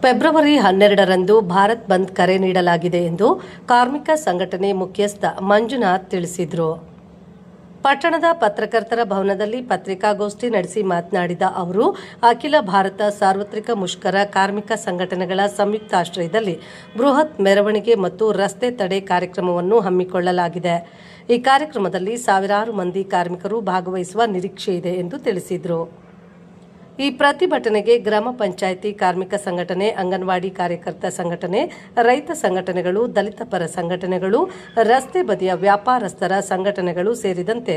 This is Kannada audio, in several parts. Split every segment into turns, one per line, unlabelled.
ಫೆಬ್ರವರಿ 12ರಂದು ಭಾರತ್ ಬಂದ್ ಕರೆ ನೀಡಲಾಗಿದೆ ಎಂದು ಕಾರ್ಮಿಕ ಸಂಘಟನೆ ಮುಖ್ಯಸ್ಥ ಮಂಜುನಾಥ್ ತಿಳಿಸಿದರು. ಪಟ್ಟಣದ ಪತ್ರಕರ್ತರ ಭವನದಲ್ಲಿ ಪತ್ರಿಕಾಗೋಷ್ಠಿ ನಡೆಸಿ ಮಾತನಾಡಿದ ಅವರು, ಅಖಿಲ ಭಾರತ ಸಾರ್ವತ್ರಿಕ ಮುಷ್ಕರ ಕಾರ್ಮಿಕ ಸಂಘಟನೆಗಳ ಸಂಯುಕ್ತಾಶ್ರಯದಲ್ಲಿ ಬೃಹತ್ ಮೆರವಣಿಗೆ ಮತ್ತು ರಸ್ತೆ ತಡೆ ಕಾರ್ಯಕ್ರಮವನ್ನು ಹಮ್ಮಿಕೊಳ್ಳಲಾಗಿದೆ. ಈ ಕಾರ್ಯಕ್ರಮದಲ್ಲಿ ಸಾವಿರಾರು ಮಂದಿ ಕಾರ್ಮಿಕರು ಭಾಗವಹಿಸುವ ನಿರೀಕ್ಷೆ ಇದೆ ಎಂದು ತಿಳಿಸಿದರು. ಈ ಪ್ರತಿಭಟನೆಗೆ ಗ್ರಾಮ ಪಂಚಾಯಿತಿ ಕಾರ್ಮಿಕ ಸಂಘಟನೆ, ಅಂಗನವಾಡಿ ಕಾರ್ಯಕರ್ತ ಸಂಘಟನೆ, ರೈತ ಸಂಘಟನೆಗಳು, ದಲಿತ ಪರ ಸಂಘಟನೆಗಳು, ರಸ್ತೆ ಬದಿಯ ವ್ಯಾಪಾರಸ್ಥರ ಸಂಘಟನೆಗಳು ಸೇರಿದಂತೆ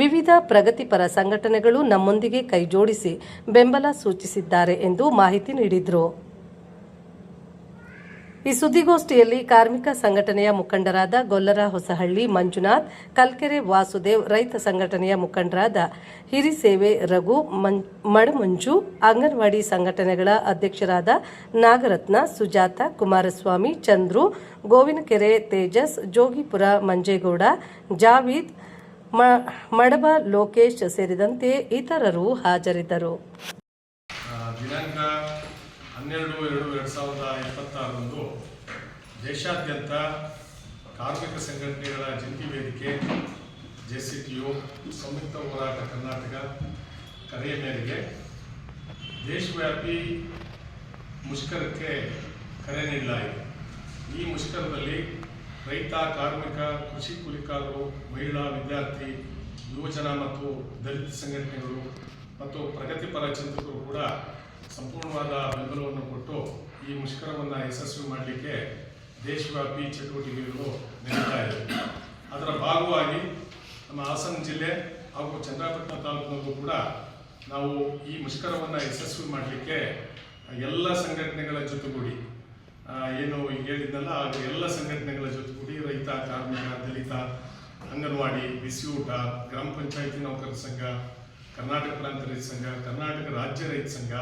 ವಿವಿಧ ಪ್ರಗತಿಪರ ಸಂಘಟನೆಗಳು ನಮ್ಮೊಂದಿಗೆ ಕೈಜೋಡಿಸಿ ಬೆಂಬಲ ಸೂಚಿಸಿದ್ದಾರೆ ಎಂದು ಮಾಹಿತಿ ನೀಡಿದರು. ಈ ಸುದ್ದಿಗೋಷ್ಠಿಯಲ್ಲಿ ಕಾರ್ಮಿಕ ಸಂಘಟನೆಯ ಮುಖಂಡರಾದ ಗೊಲ್ಲರ ಹೊಸಹಳ್ಳಿ ಮಂಜುನಾಥ್, ಕಲ್ಕೆರೆ ವಾಸುದೇವ್, ರೈತ ಸಂಘಟನೆಯ ಮುಖಂಡರಾದ ಹಿರಿಸೇವೆ ರಘು, ಮಡಮಂಜು, ಅಂಗನವಾಡಿ ಸಂಘಟನೆಗಳ ಅಧ್ಯಕ್ಷರಾದ ನಾಗರತ್ನ, ಸುಜಾತ, ಕುಮಾರಸ್ವಾಮಿ, ಚಂದ್ರು, ಗೋವಿನಕೆರೆ ತೇಜಸ್, ಜೋಗಿಪುರ ಮಂಜೇಗೌಡ, ಜಾವೀದ್, ಮಡಬ ಲೋಕೇಶ್ ಸೇರಿದಂತೆ ಇತರರು ಹಾಜರಿದ್ದರು.
ದಿನಾಂಕ 12/2/2026ರಂದು ದೇಶಾದ್ಯಂತ ಕಾರ್ಮಿಕ ಸಂಘಟನೆಗಳ ಜಂಟಿ ವೇದಿಕೆ JCTU ಸಂಯುಕ್ತ ಹೋರಾಟ ಕರ್ನಾಟಕ ಕರೆಯ ಮೇರೆಗೆ ದೇಶವ್ಯಾಪಿ ಮುಷ್ಕರಕ್ಕೆ ಕರೆ ನೀಡಲಾಗಿದೆ. ಈ ಮುಷ್ಕರದಲ್ಲಿ ರೈತ, ಕಾರ್ಮಿಕ, ಕೃಷಿ ಕೂಲಿಕಾರರು, ಮಹಿಳಾ, ವಿದ್ಯಾರ್ಥಿ, ಯುವಜನ ಮತ್ತು ದಲಿತ ಸಂಘಟನೆಗಳು ಮತ್ತು ಪ್ರಗತಿಪರ ಚಿಂತಕರು ಕೂಡ ಸಂಪೂರ್ಣವಾದ ಬೆಂಬಲವನ್ನು ಕೊಟ್ಟು ಈ ಮುಷ್ಕರವನ್ನು ಯಶಸ್ವಿ ಮಾಡಲಿಕ್ಕೆ ದೇಶವ್ಯಾಪಿ ಚಟುವಟಿಕೆಗಳು ನಡೀತಾ ಇದೆ. ಅದರ ಭಾಗವಾಗಿ ನಮ್ಮ ಹಾಸನ ಜಿಲ್ಲೆ ಹಾಗೂ ಚನ್ನರಾಯಪಟ್ಟಣ ತಾಲೂಕಿನಲ್ಲೂ ಕೂಡ ನಾವು ಈ ಮುಷ್ಕರವನ್ನು ಯಶಸ್ವಿ ಮಾಡಲಿಕ್ಕೆ ಎಲ್ಲ ಸಂಘಟನೆಗಳ ಜೊತೆಗೂಡಿ ಏನು ಹೇಳಿದ್ನಲ್ಲ ಆಗ ಎಲ್ಲ ಸಂಘಟನೆಗಳ ಜೊತೆಗೂಡಿ ರೈತ, ಕಾರ್ಮಿಕ, ದಲಿತ, ಅಂಗನವಾಡಿ, ಬಿಸಿ ಊಟ, ಗ್ರಾಮ ಪಂಚಾಯಿತಿ ನೌಕರರ ಸಂಘ, ಕರ್ನಾಟಕ ಪ್ರಾಂತ ರೈತ ಸಂಘ, ಕರ್ನಾಟಕ ರಾಜ್ಯ ರೈತ ಸಂಘ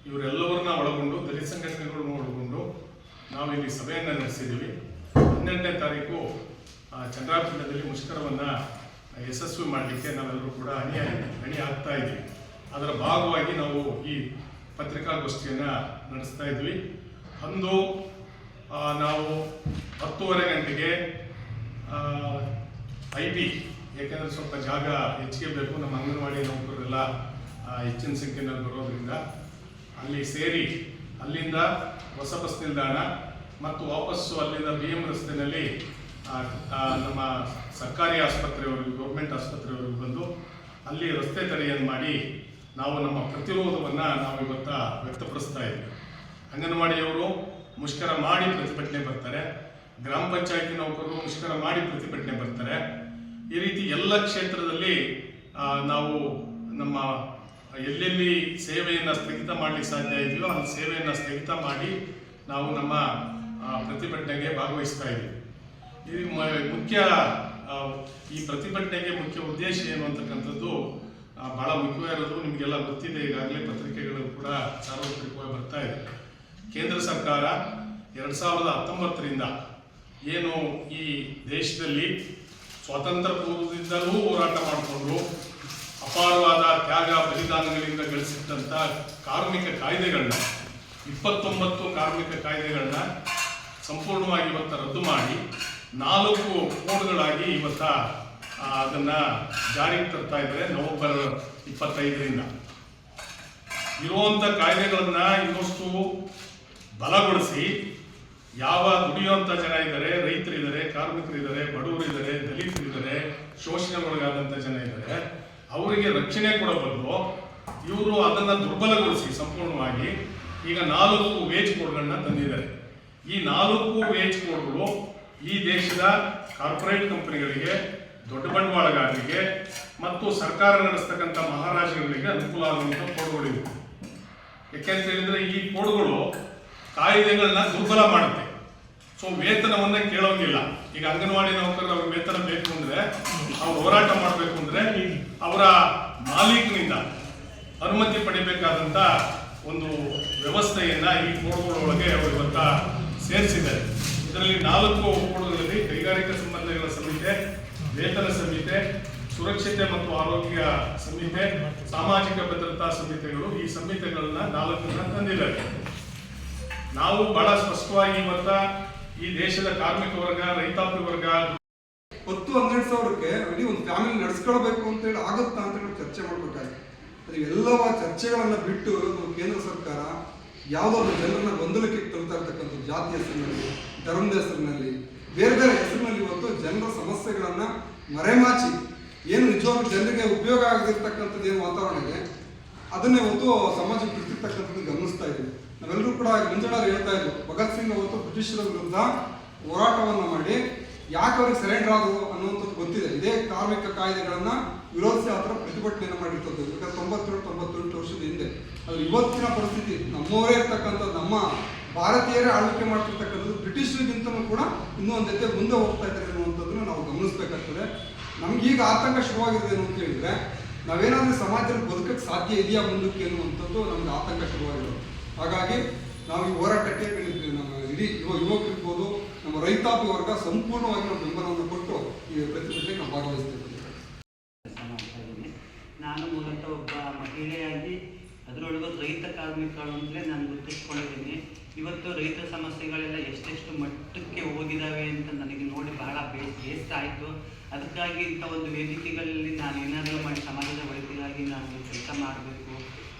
ಇವರೆಲ್ಲವರನ್ನ ಒಳಗೊಂಡು ದಲಿತ ಸಂಘಟನೆಗಳನ್ನು ಒಳಗೊಂಡು ನಾವು ಇಲ್ಲಿ ಸಭೆಯನ್ನು ನಡೆಸಿದ್ದೀವಿ. 12ನೇ ತಾರೀಕು ಚನ್ನರಾಯಪಟ್ಟಣದಲ್ಲಿ ಮುಷ್ಕರವನ್ನು ಯಶಸ್ವಿ ಮಾಡಲಿಕ್ಕೆ ನಾವೆಲ್ಲರೂ ಕೂಡ ಅಣಿ ಆಗ್ತಾ ಇದ್ದೀವಿ. ಅದರ ಭಾಗವಾಗಿ ನಾವು ಈ ಪತ್ರಿಕಾಗೋಷ್ಠಿಯನ್ನು ನಡೆಸ್ತಾ ಇದ್ವಿ. ಅಂದು ನಾವು 10:30 ಗಂಟೆಗೆ IP, ಯಾಕೆಂದರೆ ಸ್ವಲ್ಪ ಜಾಗ ಹೆಚ್ಚಿಗೆ ಬೇಕು, ನಮ್ಮ ಅಂಗನವಾಡಿ ನೌಕರರೆಲ್ಲ ಹೆಚ್ಚಿನ ಸಂಖ್ಯೆಯಲ್ಲಿ ಬರೋದ್ರಿಂದ ಅಲ್ಲಿ ಸೇರಿ ಅಲ್ಲಿಂದ ಹೊಸ ಬಸ್ ನಿಲ್ದಾಣ ಮತ್ತು ವಾಪಸ್ಸು ಅಲ್ಲಿಂದ BM ರಸ್ತೆಯಲ್ಲಿ ನಮ್ಮ ಸರ್ಕಾರಿ ಆಸ್ಪತ್ರೆಯವರೆಗೂ, ಗೌರ್ಮೆಂಟ್ ಆಸ್ಪತ್ರೆಯವರೆಗೂ ಬಂದು ಅಲ್ಲಿ ರಸ್ತೆ ತಡೆಯನ್ನು ಮಾಡಿ ನಾವು ನಮ್ಮ ಪ್ರತಿರೋಧವನ್ನು ನಾವು ಇವತ್ತು ವ್ಯಕ್ತಪಡಿಸ್ತಾ ಇದ್ದೀವಿ. ಅಂಗನವಾಡಿಯವರು ಮುಷ್ಕರ ಮಾಡಿ ಪ್ರತಿಭಟನೆ ಬರ್ತಾರೆ, ಗ್ರಾಮ ಪಂಚಾಯಿತಿ ನೌಕರರು ಮುಷ್ಕರ ಮಾಡಿ ಪ್ರತಿಭಟನೆ ಬರ್ತಾರೆ. ಈ ರೀತಿ ಎಲ್ಲ ಕ್ಷೇತ್ರದಲ್ಲಿ ನಾವು ನಮ್ಮ ಎಲ್ಲೆಲ್ಲಿ ಸೇವೆಯನ್ನು ಸ್ಥಗಿತ ಮಾಡಲಿಕ್ಕೆ ಸಾಧ್ಯ ಇದೆಯೋ ಅಲ್ಲಿ ಸೇವೆಯನ್ನು ಸ್ಥಗಿತ ಮಾಡಿ ನಾವು ನಮ್ಮ ಪ್ರತಿಭಟನೆಗೆ ಭಾಗವಹಿಸ್ತಾ ಇದ್ದೀವಿ. ಇದು ಈ ಪ್ರತಿಭಟನೆಗೆ ಮುಖ್ಯ ಉದ್ದೇಶ ಏನು ಅಂತಕ್ಕಂಥದ್ದು ಬಹಳ ಮುಖ್ಯವಾಗಿರೋದು ನಿಮಗೆಲ್ಲ ಗೊತ್ತಿದೆ. ಈಗಾಗಲೇ ಪತ್ರಿಕೆಗಳು ಕೂಡ ಸಾರ್ವತ್ರಿಕವಾಗಿ ಬರ್ತಾ ಇದೆ. ಕೇಂದ್ರ ಸರ್ಕಾರ 2019ರಿಂದ ಏನು ಈ ದೇಶದಲ್ಲಿ ಸ್ವಾತಂತ್ರ್ಯ ಪೂರ್ವದಿಂದಲೂ ಹೋರಾಟ ಮಾಡಿಕೊಂಡು ಅಪಾರವಾದ ತ್ಯಾಗ ಬಲಿದಾನಗಳಿಂದ ಗಳಿಸಿದಂಥ ಕಾರ್ಮಿಕ ಕಾಯ್ದೆಗಳನ್ನ 29 ಕಾರ್ಮಿಕ ಕಾಯ್ದೆಗಳನ್ನ ಸಂಪೂರ್ಣವಾಗಿ ಇವತ್ತು ರದ್ದು ಮಾಡಿ 4 ಕೋಡ್ಗಳಾಗಿ ಇವತ್ತು ಅದನ್ನು ಜಾರಿಗೆ ತರ್ತಾ ಇದ್ದಾರೆ. ನವೆಂಬರ್ 25ರಿಂದ ಇರುವಂಥ ಕಾಯ್ದೆಗಳನ್ನ ಇನ್ನಷ್ಟು ಬಲಗೊಳಿಸಿ ಯಾವ ದುಡಿಯುವಂಥ ಜನ ಇದ್ದಾರೆ, ರೈತರಿದ್ದಾರೆ, ಕಾರ್ಮಿಕರಿದ್ದಾರೆ, ಬಡವರಿದ್ದಾರೆ, ದಲಿತರಿದ್ದಾರೆ, ಶೋಷಣೆಗೊಳಗಾದಂಥ ಜನ ಇದ್ದಾರೆ, ಅವರಿಗೆ ರಕ್ಷಣೆ ಕೊಡೋ ಬದಲು ಇವರು ಅದನ್ನು ದುರ್ಬಲಗೊಳಿಸಿ ಸಂಪೂರ್ಣವಾಗಿ ಈಗ 4 ವೇಜ್ ಕೋಡ್ಗಳನ್ನ ತಂದಿದ್ದಾರೆ. ಈ 4 ವೇಜ್ ಕೋಡ್ಗಳು ಈ ದೇಶದ ಕಾರ್ಪೊರೇಟ್ ಕಂಪನಿಗಳಿಗೆ, ದೊಡ್ಡ ಬಂಡವಾಳಗಾರರಿಗೆ ಮತ್ತು ಸರ್ಕಾರ ನಡೆಸ್ತಕ್ಕಂಥ ಮಹಾರಾಜರುಗಳಿಗೆ ಅನುಕೂಲ ಆಗುವಂಥ ಕೋಡ್ಗಳಿವೆ. ಯಾಕೆಂತ ಹೇಳಿದ್ರೆ ಈ ಕೋಡ್ಗಳು ಕಾಯ್ದೆಗಳನ್ನ ದುರ್ಬಲ ಮಾಡುತ್ತೆ. ಸೊ ವೇತನವನ್ನ ಕೇಳೋಂಗಿಲ್ಲ. ಈಗ ಅಂಗನವಾಡಿ ನೌಕರರು ಅವ್ರ ವೇತನ ಬೇಕು ಅಂದ್ರೆ, ಅವ್ರು ಹೋರಾಟ ಮಾಡಬೇಕು ಅಂದ್ರೆ ಅವರ ಮಾಲೀಕನಿಂದ ಅನುಮತಿ ಪಡಿಬೇಕಾದಂತ ಒಂದು ವ್ಯವಸ್ಥೆಯನ್ನ ಈ ಕೋಡ್ಗಳೊಳಗೆ ಅವರು ಇವತ್ತ ಸೇರಿಸಿದ್ದಾರೆ. ಇದರಲ್ಲಿ 4 ಕೋಡ್ಗಳಲ್ಲಿ ಕೈಗಾರಿಕಾ ಸಂಬಂಧಗಳ ಸಂಹಿತೆ, ವೇತನ ಸಂಹಿತೆ, ಸುರಕ್ಷತೆ ಮತ್ತು ಆರೋಗ್ಯ ಸಂಹಿತೆ, ಸಾಮಾಜಿಕ ಭದ್ರತಾ ಸಂಹಿತೆಗಳು, ಈ ಸಂಹಿತೆಗಳನ್ನ 4 ತಂದಿದ್ದಾರೆ. ನಾವು ಬಹಳ ಸ್ಪಷ್ಟವಾಗಿ ಇವತ್ತ ಈ ದೇಶದ ಕಾರ್ಮಿಕ ವರ್ಗ, ರೈತಾಪಿ ವರ್ಗ
10-12 ಸಾವಿರಕ್ಕೆ ಇಡೀ ಒಂದು ಫ್ಯಾಮಿಲಿ ನಡೆಸ್ಕೊಳ್ಬೇಕು ಅಂತೇಳಿ ಆಗುತ್ತಾ ಅಂತ ಹೇಳಿ ಚರ್ಚೆ ಮಾಡಬೇಕಾಗಿದೆ. ಎಲ್ಲವ ಚರ್ಚೆಗಳನ್ನ ಬಿಟ್ಟು ನಮ್ಮ ಕೇಂದ್ರ ಸರ್ಕಾರ ಯಾವುದೋ ಒಂದು ಜನರನ್ನ ಗೊಂದಲಕ್ಕೆ ತಳ್ತಾ ಇರ್ತಕ್ಕಂಥ ಜಾತಿ ಹೆಸರಿನಲ್ಲಿ, ಧರ್ಮದ ಹೆಸರಿನಲ್ಲಿ, ಬೇರೆ ಬೇರೆ ಹೆಸರಿನಲ್ಲಿ ಇವತ್ತು ಜನರ ಸಮಸ್ಯೆಗಳನ್ನ ಮರೆಮಾಚಿ ಏನು ನಿಜವಾಗ್ಲೂ ಜನರಿಗೆ ಉಪಯೋಗ ಆಗದಿರ್ತಕ್ಕಂಥದ್ದು ಏನು ವಾತಾವರಣ ಇದೆ ಅದನ್ನೇ ಇವತ್ತು ಸಮಾಜಕ್ಕೆ ಬಿಡ್ತಿರ್ತಕ್ಕಂಥದ್ದು ಗಮನಿಸ್ತಾ ಇದ್ದೀವಿ. ನಾವೆಲ್ಲರೂ ಕೂಡ ಮಂಜುಳಾರು ಹೇಳ್ತಾ ಇದ್ವು, ಭಗತ್ ಸಿಂಗ್ ಅವತ್ತು ಬ್ರಿಟಿಷರ ವಿರುದ್ಧ ಹೋರಾಟವನ್ನ ಮಾಡಿ ಯಾಕೆ ಅವ್ರಿಗೆ ಸರೆಂಡರ್ ಆದವು ಅನ್ನುವಂಥದ್ದು ಗೊತ್ತಿದೆ. ಇದೇ ಕಾರ್ಮಿಕ ಕಾಯ್ದೆಗಳನ್ನ ವಿರೋಧಿಸಿ ಆ ಥರ ಪ್ರತಿಭಟನೆಯನ್ನು ಮಾಡಿರ್ತದ್ದು. ಯಾಕಂದ್ರೆ 97-98 ವರ್ಷದ ಹಿಂದೆ. ಅದು ಇವತ್ತಿನ ಪರಿಸ್ಥಿತಿ ನಮ್ಮವರೇ ಇರ್ತಕ್ಕಂಥದ್ದು, ನಮ್ಮ ಭಾರತೀಯರೇ ಆಳ್ವಿಕೆ ಮಾಡ್ತಿರ್ತಕ್ಕಂಥದ್ದು ಬ್ರಿಟಿಷರಿಗಿಂತಲೂ ಕೂಡ ಇನ್ನೂ ಒಂದು ಹೆಜ್ಜೆ ಮುಂದೆ ಹೋಗ್ತಾ ಇದ್ದಾರೆ ಅನ್ನುವಂಥದ್ದನ್ನು ನಾವು ಗಮನಿಸಬೇಕಾಗ್ತದೆ. ನಮ್ಗೀಗ ಆತಂಕ ಶುರುವಾಗಿರೋದು ಏನು ಅಂತ ಹೇಳಿದ್ರೆ, ನಾವೇನಾದ್ರೂ ಸಮಾಜದಲ್ಲಿ ಬದುಕಕ್ಕೆ ಸಾಧ್ಯ ಇದೆಯಾ ಮುಂದಕ್ಕೆ ಅನ್ನುವಂಥದ್ದು ನಮ್ಗೆ ಆತಂಕ ಶುರುವಾಗಿರೋದು. ಹಾಗಾಗಿ ನಾವು ಈ ಹೋರಾಟಕ್ಕೆ ನಮ್ಮ ಇಡೀ ಯುವಕರಿರ್ಬೋದು, ನಮ್ಮ ರೈತಾಪಿ ವರ್ಗ ಸಂಪೂರ್ಣವಾಗಿ ನಮ್ಮ ಬೆಂಬಲವನ್ನು ಕೊಟ್ಟು ಈ ಪ್ರತಿಭಟನೆಗೆ ನಾವು ಭಾಗವಹಿಸ್ತೇವೆ.
ನಾನು ಮೂಲತಃ ಒಬ್ಬ ಮಹಿಳೆಯಾಗಿ ಅದರೊಳಗೂ ರೈತ ಕಾರ್ಮಿಕರು ಅಂದರೆ ನಾನು ಗುರುತಿಸ್ಕೊಂಡಿದ್ದೀನಿ. ಇವತ್ತು ರೈತ ಸಮಸ್ಯೆಗಳೆಲ್ಲ ಎಷ್ಟೆಷ್ಟು ಮಟ್ಟಕ್ಕೆ ಹೋಗಿದ್ದಾವೆ ಅಂತ ನನಗೆ ನೋಡಿ ಬಹಳ ಬೇಸರ ಆಯಿತು. ಅದಕ್ಕಾಗಿ ಇಂಥ ಒಂದು ವೇದಿಕೆಗಳಲ್ಲಿ ನಾನು ಏನಾದರೂ ಮಾಡಿ ಸಮಾಜದ ಒಳಿತಿಗಾಗಿ ನಾನು ಕೆಲಸ ಮಾಡಬೇಕು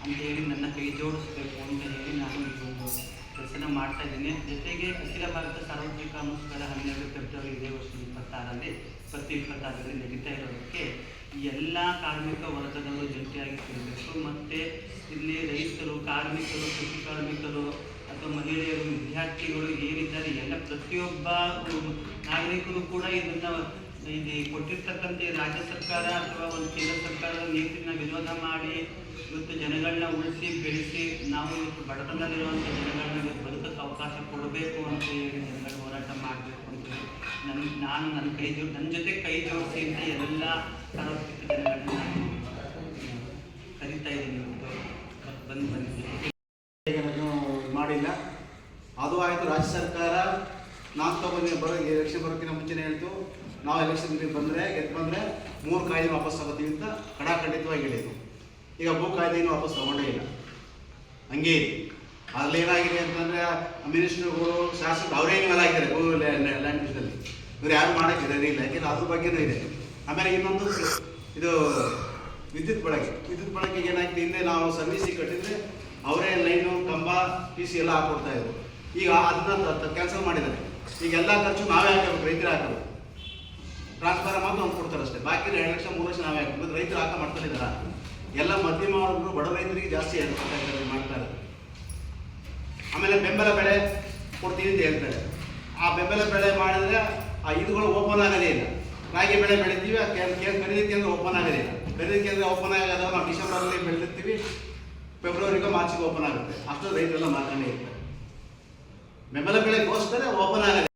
ಅಂತ ಹೇಳಿ ನನ್ನ ಕೈ ಜೋಡಿಸ್ಬೇಕು ಅಂತ ಹೇಳಿ ನಾನು ಈ ಒಂದು ಕೆಲಸನ ಮಾಡ್ತಾ ಇದ್ದೀನಿ. ಜೊತೆಗೆ ಅಖಿಲ ಭಾರತ ಸಾರ್ವತ್ರಿಕ ಮುಷ್ಕರ 12 ಫೆಬ್ರವರಿ ಇದೇ ವರ್ಷ 2026ರಲ್ಲಿ ನಡೀತಾ ಇರೋದಕ್ಕೆ ಎಲ್ಲ ಕಾರ್ಮಿಕ ವರ್ಗದವರು ಜೊತೆಯಾಗಿ ಸೇರಬೇಕು. ಮತ್ತು ಇಲ್ಲಿ ರೈತರು, ಕಾರ್ಮಿಕರು, ಕೃಷಿ ಕಾರ್ಮಿಕರು ಅಥವಾ ಮಹಿಳೆಯರು, ವಿದ್ಯಾರ್ಥಿಗಳು ಏನಿದ್ದಾರೆ ಎಲ್ಲ ಪ್ರತಿಯೊಬ್ಬ ನಾಗರಿಕರು ಕೂಡ ಇದನ್ನು ಕೊಟ್ಟಿರ್ತಕ್ಕಂಥ ರಾಜ್ಯ ಸರ್ಕಾರ ಅಥವಾ ಒಂದು ಕೇಂದ್ರ ಸರ್ಕಾರದ ನೀತಿನ ವಿರೋಧ ಮಾಡಿ ಇವತ್ತು ಜನಗಳನ್ನ ಉಳಿಸಿ ಬೆಳೆಸಿ ನಾವು ಇವತ್ತು ಬಡತನದಲ್ಲಿರುವಂಥ ಜನಗಳನ್ನ ಇವತ್ತು ಬದುಕಕ್ಕೆ ಅವಕಾಶ ಕೊಡಬೇಕು ಅಂತ ಹೇಳಿ ಜನಗಳು ಹೋರಾಟ ಮಾಡಬೇಕು ಅಂತೇಳಿ ನಾನು ನನ್ನ ಜೊತೆ ಕೈ ಜೋಡಿಸಿ ಅಂತ ಎಲ್ಲ ಸಾರ್ವತ್ರಿಕ ಜನಗಳನ್ನ ನಾನು ಕರೀತಾ ಇದ್ದೀನಿ. ಬಂದಿದ್ದೀನಿ
ಮಾಡಿಲ್ಲ. ಅದು ಆಯಿತು. ರಾಜ್ಯ ಸರ್ಕಾರ ನಾನು ಎಲೆಕ್ಷನ್ ಬರೋಕ್ಕಿಂತ ಮುಂಚೆನೇ ಹೇಳ್ತು, ನಾವು ಎಲೆಕ್ಷನ್ ಬಂದರೆ ಗೆದ್ದು ಬಂದರೆ 3 ಕಾಯ್ದೆ ವಾಪಸ್ ತಗೋತೀವಿ ಅಂತ ಖಡಾಖಂಡಿತವಾಗಿ ಹೇಳಿದ್ರು. ಈಗ ಭೂ ಕಾಯ್ದೆಯನ್ನು ವಾಪಸ್ ತಗೊಂಡೇ ಇಲ್ಲ, ಹಂಗೆ ಇದೆ. ಅಲ್ಲಿ ಏನಾಗಿದೆ ಅಂತಂದರೆ ಮಿನಿಸ್ಟ್ರುಗಳು, ಶಾಸಕರು ಅವರೇ ಇನ್ವಾಲ್ವ್ ಆಗಿದ್ದಾರೆ ಭೂ ಲ್ಯಾಂಡ್ ಯೂಸ್ನಲ್ಲಿ. ಇವ್ರು ಯಾರು ಮಾಡೋಕ್ಕೆ ರೆಡಿ ಇಲ್ಲ, ಯಾಕೆಂದರೆ ಅದ್ರ ಬಗ್ಗೆನೂ ಇದೆ. ಆಮೇಲೆ ಇನ್ನೊಂದು ಇದು ವಿದ್ಯುತ್ ಬಳಕೆಗೆ ಏನಾಗಿದೆ, ಹಿಂದೆ ನಾವು ಸರ್ವಿಸಿಗೆ ಕಟ್ಟಿದರೆ ಅವರೇ ಲೈನು, ಕಂಬ, PC ಎಲ್ಲ ಹಾಕ್ಕೊಡ್ತಾ ಇದ್ರು. ಈಗ ಅದನ್ನ ಕ್ಯಾನ್ಸಲ್ ಮಾಡಿದ್ದಾರೆ. ಈಗ ಎಲ್ಲ ಖರ್ಚು ನಾವೇ ಹಾಕಬೇಕು, ರೈತರೇ ಹಾಕಬೇಕು. ಟ್ರಾನ್ಸ್ಫಾರ್ಮರ್ ಮಾತ್ರ ಒಂದು ಕೊಡ್ತಾರೆ ಅಷ್ಟೇ, ಬಾಕಿ 2 ಲಕ್ಷ 3 ಲಕ್ಷ ನಾವೇ ಹಾಕಬೇಕು. ಮತ್ತು ರೈತರು ಹಾಕ ಮಾಡ್ಕೊಂಡಿದ್ದಾರೆ. ಎಲ್ಲ ಮಧ್ಯಮ ವರ್ಗರು, ಬಡ ರೈತರಿಗೆ ಜಾಸ್ತಿ ಮಾಡ್ತಾರೆ. ಆಮೇಲೆ ಬೆಂಬಲ ಬೆಳೆ ಕೊಡ್ತೀವಿ ಅಂತ ಹೇಳ್ತಾರೆ. ಆ ಬೆಂಬಲ ಬೆಳೆ ಮಾಡಿದ್ರೆ ಆ ಇದುಗಳು ಓಪನ್ ಆಗೋದೇ ಇಲ್ಲ. ರಾಗಿ ಬೆಳೆ ಬೆಳಿತೀವಿ, ಖರೀದಿ ಕೇಂದ್ರ ಓಪನ್ ಆಗೋದೇ ಇಲ್ಲ. ಖರೀದಿ ಕೇಂದ್ರ ಓಪನ್ ಆಗೋದಾಗ ನಾವು ಡಿಸೆಂಬರಲ್ಲಿ ಬೆಳೆದಿರ್ತೀವಿ, ಫೆಬ್ರವರಿಗೆ ಮಾರ್ಚಿಗೆ ಓಪನ್ ಆಗುತ್ತೆ. ಅಷ್ಟು ರೈತರೆಲ್ಲ ಮಾತಾಡೇ ಇರ್ತಾರೆ. ಬೆಂಬಲ ಬೆಳೆಗೋಸ್ಕರ ಓಪನ್ ಆಗೋದೇ